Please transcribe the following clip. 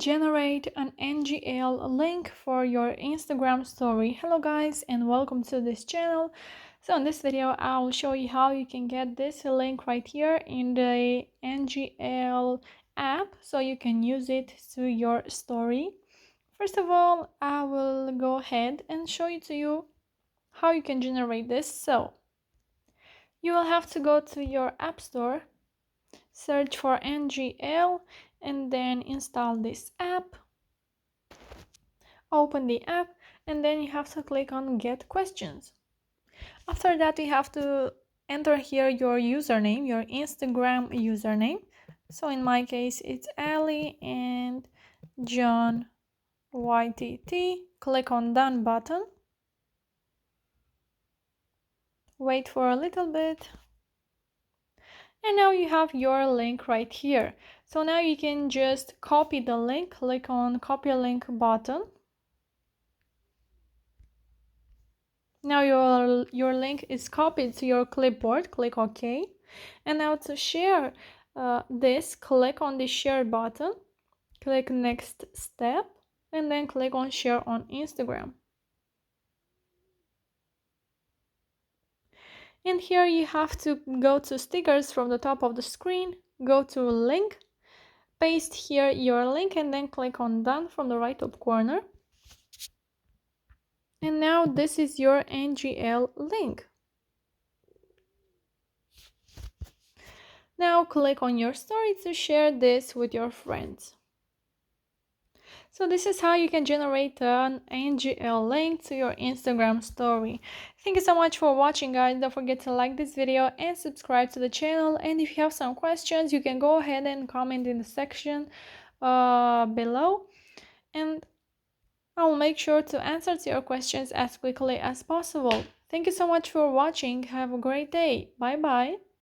generate an NGL link for your Instagram story. Hello guys and welcome to this channel. So in this video I will show you how you can get this link right here in the NGL app so you can use it to your story. First of all, I will go ahead and show you to you how you can generate this. So you will have to go to your app store, search for NGL, and then install this app. Open the app, and then you have to click on Get Questions. After that, you have to enter here your username, your Instagram username. So in my case, it's Ali and John YTT. Click on Done button. Wait for a little bit. And now you have your link right here. So now you can just copy the link. Click on Copy Link button. Now your link is copied to your clipboard. Click OK. And now to share this, click on the Share button. Click Next Step. And then click on Share on Instagram. And here you have to go to stickers from the top of the screen, go to link, paste here your link, and then click on Done from the right top corner. And now this is your NGL link. Now click on your story to share this with your friends. So this is how you can generate an NGL link to your Instagram story. Thank you so much for watching, guys. Don't forget to like this video and subscribe to the channel. And if you have some questions, you can go ahead and comment in the section below. And I will make sure to answer to your questions as quickly as possible. Thank you so much for watching. Have a great day. Bye bye.